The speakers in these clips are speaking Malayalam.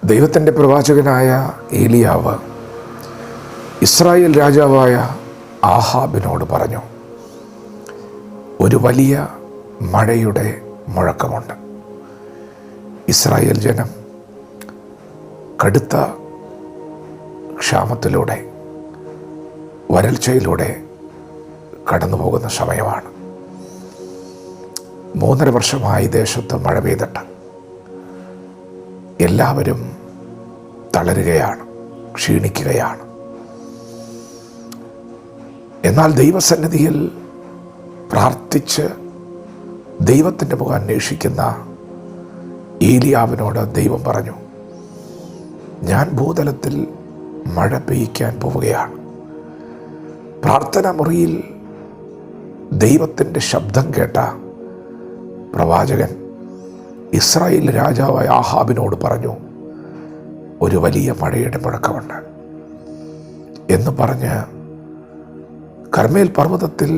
ദൈവത്തിൻ്റെ പ്രവാചകനായ ഏലിയാവ് ഇസ്രായേൽ രാജാവായ ആഹാബിനോട് പറഞ്ഞു, ഒരു വലിയ മഴയുടെ മുഴക്കമുണ്ട്. ഇസ്രായേൽ ജനം കടുത്ത ക്ഷാമത്തിലൂടെ, വരൾച്ചയിലൂടെ കടന്നു പോകുന്ന സമയമാണ്. 3.5 വർഷമായി ദേശത്ത് മഴ പെയ്തിട്ട് എല്ലാവരും തളരുകയാണ്, ക്ഷീണിക്കുകയാണ്. എന്നാൽ ദൈവസന്നിധിയിൽ പ്രാർത്ഥിച്ച് ദൈവത്തിൻ്റെ മുഖം അന്വേഷിക്കുന്ന ഏലിയാവിനോട് ദൈവം പറഞ്ഞു, ഞാൻ ഭൂതലത്തിൽ മഴ പെയ്യിക്കാൻ പോവുകയാണ്. പ്രാർത്ഥനാ മുറിയിൽ ദൈവത്തിൻ്റെ ശബ്ദം കേട്ട പ്രവാചകൻ ഇസ്രായേൽ രാജാവായ ആഹാബിനോട് പറഞ്ഞു, ഒരു വലിയ മഴയുടെ മുഴക്കമുണ്ട് എന്ന് പറഞ്ഞ് കർമ്മേൽ പർവ്വതത്തിൽ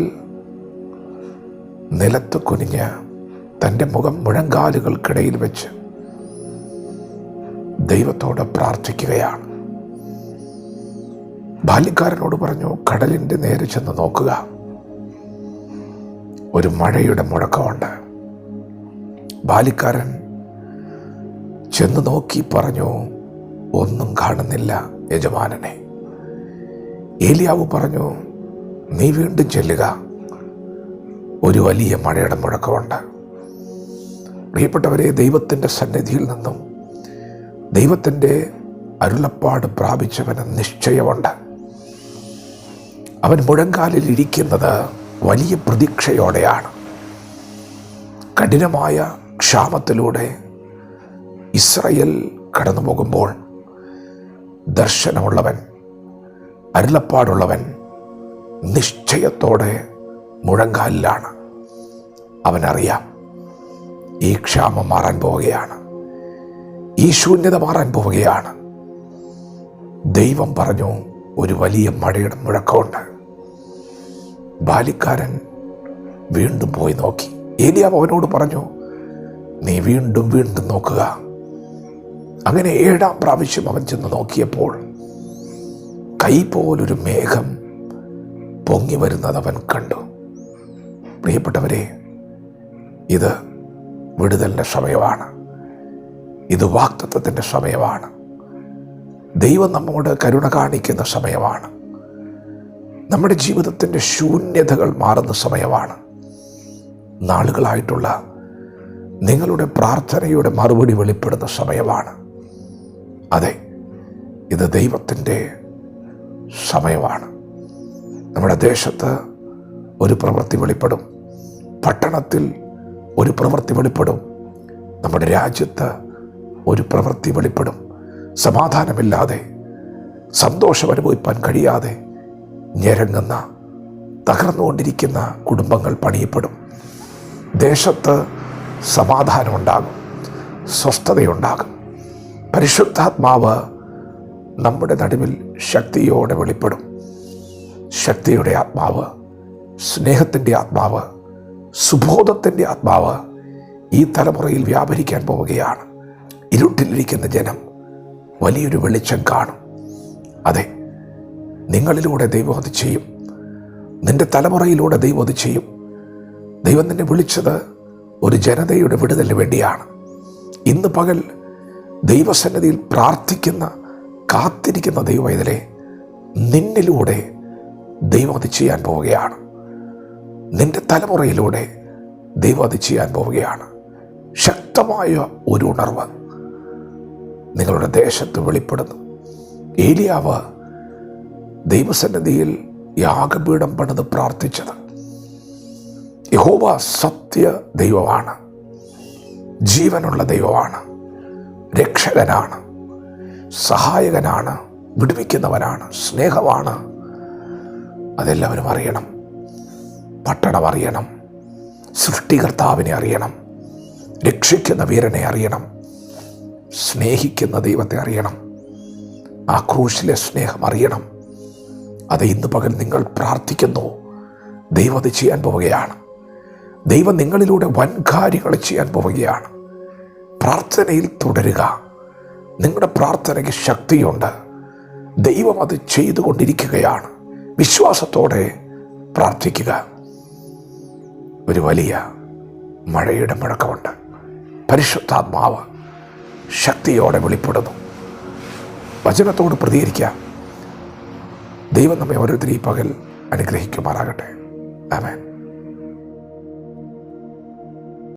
നിലത്ത് കുനിഞ്ഞ് തൻ്റെ മുഖം മുഴങ്കാലുകൾക്കിടയിൽ വെച്ച് ദൈവത്തോട് പ്രാർത്ഥിക്കുകയാണ്. ബാല്യക്കാരനോട് പറഞ്ഞു, കടലിൻ്റെ നേരെ ചെന്ന് നോക്കുക, ഒരു മഴയുടെ മുഴക്കമുണ്ട്. ബാല്യക്കാരൻ ചെന്ന് നോക്കി പറഞ്ഞു, ഒന്നും കാണുന്നില്ല യജമാനനെ. ഏലിയാവ് പറഞ്ഞു, നീ വീണ്ടും ചെല്ലുക, ഒരു വലിയ മഴയുടെ മുഴക്കമുണ്ട്. പ്രിയപ്പെട്ടവരെ, ദൈവത്തിൻ്റെ സന്നിധിയിൽ നിന്നും ദൈവത്തിൻ്റെ അരുളപ്പാട് പ്രാപിച്ചവന് നിശ്ചയമുണ്ട്. അവൻ മുഴങ്കാലിൽ ഇരിക്കുന്നത് വലിയ പ്രതീക്ഷയോടെയാണ്. കഠിനമായ ക്ഷാമത്തിലൂടെ ഇസ്രായേൽ കടന്നു പോകുമ്പോൾ ദർശനമുള്ളവൻ, അരുളപ്പാടുള്ളവൻ നിശ്ചയത്തോടെ മുഴങ്കാലിലാണ്. അവനറിയാം, ഈ ക്ഷാമം മാറാൻ പോവുകയാണ്, ഈ ശൂന്യത മാറാൻ പോവുകയാണ്. ദൈവം പറഞ്ഞു, ഒരു വലിയ മഴയുടെ മുഴക്കമുണ്ട്. ബാല്യക്കാരൻ വീണ്ടും പോയി നോക്കി. ഏലിയാവ് അവനോട് പറഞ്ഞു, നീ വീണ്ടും വീണ്ടും നോക്കുക. അങ്ങനെ 7-ാം പ്രാവശ്യം അവൻ ചെന്ന് നോക്കിയപ്പോൾ കൈ പോലൊരു മേഘം പൊങ്ങി വരുന്നത് അവൻ കണ്ടു. പ്രിയപ്പെട്ടവരെ, ഇത് വിടുതലിൻ്റെ സമയമാണ്. ഇത് വാഗ്ദത്തത്തിൻ്റെ സമയമാണ്. ദൈവം നമ്മോട് കരുണ കാണിക്കുന്ന സമയമാണ്. നമ്മുടെ ജീവിതത്തിൻ്റെ ശൂന്യതകൾ മാറുന്ന സമയമാണ്. നാളുകളായിട്ടുള്ള നിങ്ങളുടെ പ്രാർത്ഥനയുടെ മറുപടി വെളിപ്പെടുന്ന സമയമാണ്. അതെ, ഇത് ദൈവത്തിൻ്റെ സമയമാണ്. നമ്മുടെ ദേശത്ത് ഒരു പ്രവൃത്തി വെളിപ്പെടും, പട്ടണത്തിൽ ഒരു പ്രവൃത്തി വെളിപ്പെടും, നമ്മുടെ രാജ്യത്ത് ഒരു പ്രവൃത്തി വെളിപ്പെടും. സമാധാനമില്ലാതെ, സന്തോഷം അനുഭവിപ്പാൻ കഴിയാതെ ഞെരങ്ങുന്ന, തകർന്നുകൊണ്ടിരിക്കുന്ന കുടുംബങ്ങൾ പണിയപ്പെടും. ദേശത്ത് സമാധാനമുണ്ടാകും, സ്വസ്ഥതയുണ്ടാകും. പരിശുദ്ധാത്മാവ് നമ്മുടെ നടുവിൽ ശക്തിയോടെ വെളിപ്പെടും. ശക്തിയുടെ ആത്മാവ്, സ്നേഹത്തിൻ്റെ ആത്മാവ്, സുബോധത്തിൻ്റെ ആത്മാവ് ഈ തലമുറയിൽ വ്യാപരിക്കാൻ പോവുകയാണ്. ഇരുട്ടിലിരിക്കുന്ന ജനം വലിയൊരു വെളിച്ചം കാണും. അതെ, നിങ്ങളിലൂടെ ദൈവം അത് ചെയ്യും. നിന്റെ തലമുറയിലൂടെ ദൈവം അത് ചെയ്യും. ദൈവം നിന്നെ വിളിച്ചത് ഒരു ജനതയുടെ വിടുതലിന് വേണ്ടിയാണ്. ഇന്ന് പകൽ ദൈവസന്നിധിയിൽ പ്രാർത്ഥിക്കുന്ന, കാത്തിരിക്കുന്ന ദൈവവേദനെ നിന്നിലൂടെ ദൈവം അത് ചെയ്യാൻ പോവുകയാണ്. നിന്റെ തലമുറയിലൂടെ ദൈവം അത് ചെയ്യാൻ പോവുകയാണ്. ശക്തമായ ഒരു ഉണർവ് നിങ്ങളുടെ ദേശത്ത് വെളിപ്പെടുന്നു. ഏലിയാവ് ദൈവസന്നിധിയിൽ യാഗപീഠം പണിത് പ്രാർത്ഥിച്ചത്, യഹോവ സത്യ ദൈവമാണ്, ജീവനുള്ള ദൈവമാണ്, രക്ഷകനാണ്, സഹായകനാണ്, വിടുവിക്കുന്നവനാണ്, സ്നേഹമാണ്. അതെല്ലാവരും അറിയണം. പട്ടണം അറിയണം, സൃഷ്ടികർത്താവിനെ അറിയണം, രക്ഷിക്കുന്ന വീരനെ അറിയണം, സ്നേഹിക്കുന്ന ദൈവത്തെ അറിയണം, ആ ക്രൂശിലെ സ്നേഹം അറിയണം. അത് ഇന്ന് പകൽ നിങ്ങൾ പ്രാർത്ഥിക്കുന്നു. ദൈവം അത് ചെയ്യാൻ പോവുകയാണ്. ദൈവം നിങ്ങളിലൂടെ വൻ കാര്യങ്ങൾ ചെയ്യാൻ പോവുകയാണ്. പ്രാർത്ഥനയിൽ തുടരുക, നിങ്ങളുടെ പ്രാർത്ഥനയ്ക്ക് ശക്തിയുണ്ട്. ദൈവം അത് ചെയ്തുകൊണ്ടിരിക്കുകയാണ്. വിശ്വാസത്തോടെ പ്രാർത്ഥിക്കുക. ഒരു വലിയ മഴയുടെ മുഴക്കമുണ്ട്. പരിശുദ്ധാത്മാവ് ശക്തിയോടെ വെളിപ്പെടുന്നു. വചനത്തോട് പ്രതികരിക്കാം. ദൈവം നമ്മെ ഓരോരുത്തരും ഈ പകൽ അനുഗ്രഹിക്കുമാറാകട്ടെ. ആമേൻ.